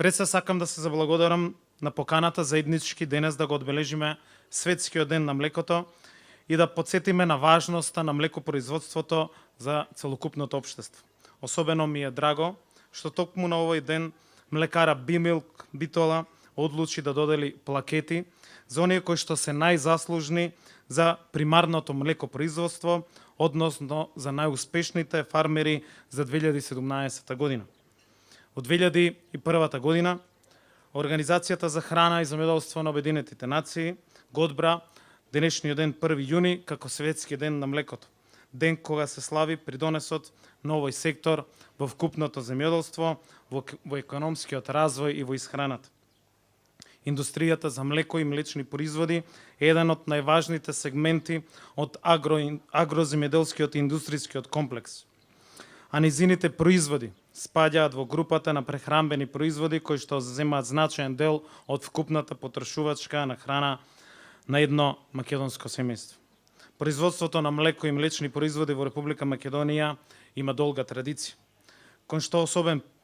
Пред се сакам да се заблагодарам на поканата заеднички денес да го одбележиме Светскиот ден на млекото и да подсетиме на важноста на млекопроизводството за целокупното општество. Особено ми е драго што токму на овој ден млекара Бимилк Битола одлучи да додели плакети за оние кои што се најзаслужни за примарното млекопроизводство, односно за најуспешните фармери за 2017 година. Од 2001 година Организацијата за храна и земјоделство на Обединетите нации го одбра денешниот ден 1 јуни како Светски ден на млекото. Ден кога се слави придонесот на овој сектор во вкупното земјоделство, во економскиот развој и во исхраната. Индустријата за млеко и млечни производи е еден од најважните сегменти од агроземјоделскиот и индустрискиот комплекс. А низините производи спаѓаат во групата на прехранбени производи кои што земаат значаен дел од вкупната потрошувачка на храна на едно македонско семејство. Производството на млеко и млечни производи во Република Македонија има долга традиција, кој што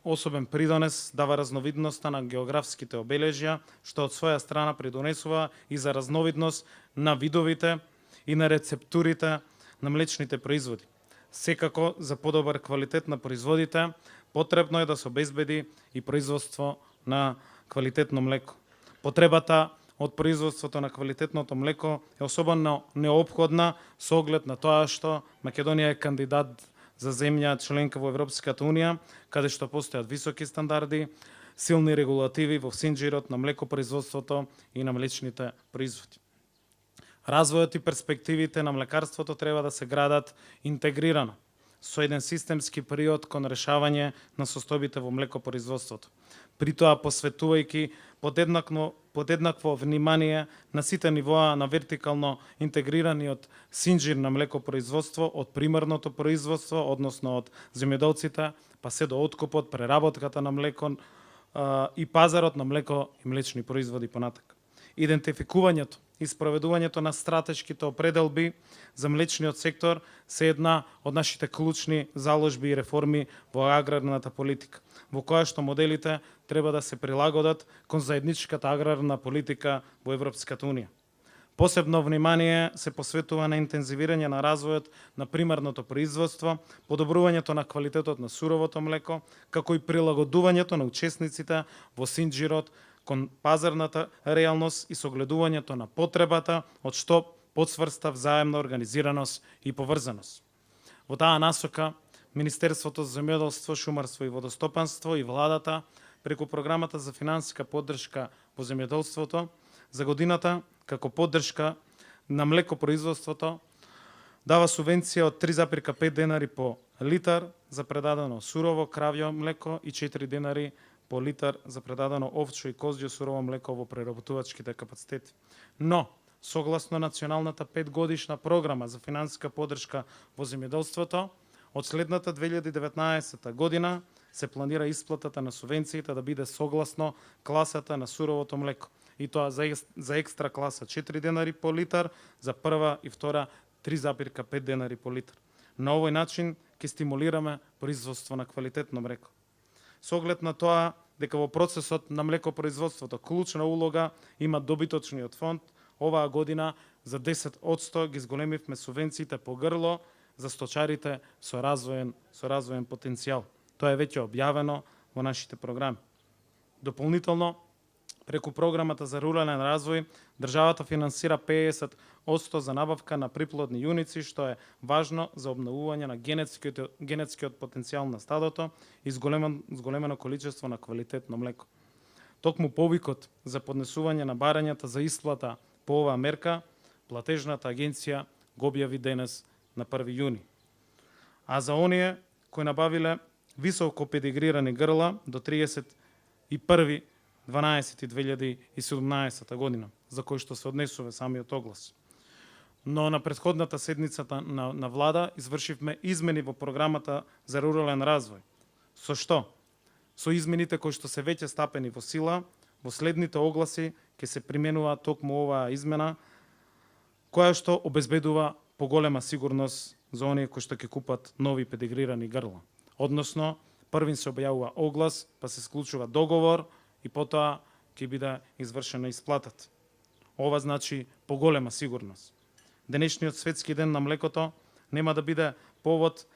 особен придонес дава разновидноста на географските обележја, што од своја страна придонесува и за разновидност на видовите и на рецептурите на млечните производи. Секако за подобар квалитет на производите, потребно е да се обезбеди и производство на квалитетно млеко. Потребата од производството на квалитетното млеко е особено неопходна со оглед на тоа што Македонија е кандидат за земја членка во Европската унија, каде што постојат високи стандарди, силни регулативи во синџирот на млекопроизводството и на млечните производи. Развојот и перспективите на млекарството треба да се градат интегрирано, со еден системски период кон решавање на состојбите во млекопроизводството. При тоа посветувајќи подеднакво внимание на сите нивоа на вертикално интегрираниот синџир на млекопроизводство од примарното производство, односно од земјоделците, па се до откупот, преработката на млеко и пазарот на млеко и млечни производи понатака. Идентификувањето и спроведувањето на стратешките определби за млечниот сектор се една од нашите клучни заложби и реформи во аграрната политика, во која што моделите треба да се прилагодат кон заедничката аграрна политика во Европската унија. Посебно внимание се посветува на интензивирање на развојот на примарното производство, подобрувањето на квалитетот на суровото млеко, како и прилагодувањето на учесниците во синџирот кон пазарната реалност и согледувањето на потребата од што подсврста взаемна организираност и поврзаност. Во таа насока, Министерството за земјоделство, шумарство и водостопанство и владата преку програмата за финансиска поддршка во земјоделството за годината како поддршка на млекопроизводството дава субвенција од 3,5 денари по литар за предадено сурово кравјо млеко и 4 денари по литар за предадено овчо и козјо сурово млеко во преработувачките капацитети. Но, согласно националната 5-годишна програма за финансиска поддршка во земјоделството, од следната 2019 година се планира исплатата на субвенциите да биде согласно класата на суровото млеко. И тоа за екстра класа 4 денари по литар, за прва и втора 3,5 денари по литар. На овој начин ќе стимулираме производство на квалитетно млеко. Со оглед на тоа дека во процесот на млекопроизводството клучна улога има добиточниот фонд, оваа година за 10% ги зголемивме субвенциите по грло за сточарите со развоен потенцијал. Тоа е веќе објавено во нашите програми. Дополнително, преку програмата за рурален развој, државата финансира 50% за набавка на приплодни јуници, што е важно за обновување на генетскиот потенцијал на стадото и зголемено количество на квалитетно млеко. Токму повикот за поднесување на барањата за исплата по оваа мерка, платежната агенција го објави денес на 1 јуни. А за оние кои набавиле високо педигрирани грла до 31.12.2017 година, за кој што се однесува самиот оглас. Но на претходната седницата на влада извршивме измени во програмата за рурален развој. Со што? Со измените кои што се веќе стапени во сила, во следните огласи ќе се применува токму оваа измена, која што обезбедува поголема сигурност за оние кои што ќе купат нови педигрирани грла. Односно, првин се објавува оглас, па се склучува договор и потоа ќе биде извршена исплатата. Ова значи поголема сигурност. Денешниот светски ден на млекото нема да биде повод,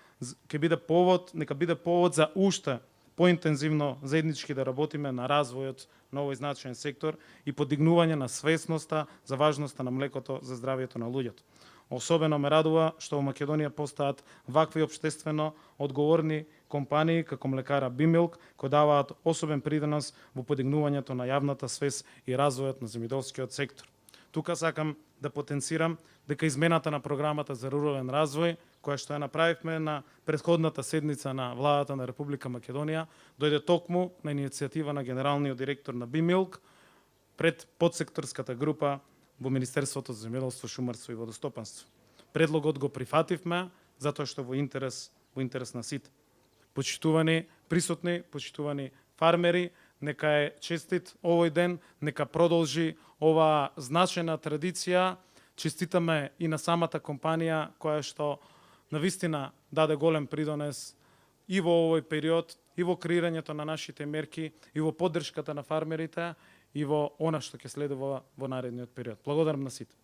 нека биде повод за уште поинтензивно заеднички да работиме на развојот на овој значаен сектор и подигнување на свесноста за важноста на млекото за здравието на луѓето. Особено ме радува што во Македонија постаат вакви општествено одговорни компании како млекара Бимилк, кои даваат особен придонос во подигнувањето на јавната свест и развојот на земјоделскиот сектор. Тука сакам да потенцирам дека измената на програмата за рурален развој, која што ја направивме на претходната седница на владата на Република Македонија, дојде токму на иницијатива на генералниот директор на Бимилк пред подсекторската група во Министерството за земјоделство, шумарство и водостопанство. Предлогот го прифативме затоа што во интерес на сите. Почитувани присутни, почитувани фармери, нека е честит овој ден, нека продолжи ова значајна традиција. Честитаме и на самата компанија која што навистина даде голем придонес и во овој период, и во креирањето на нашите мерки, и во поддршката на фармерите, и во она што ќе следува во наредниот период. Благодарам на сите.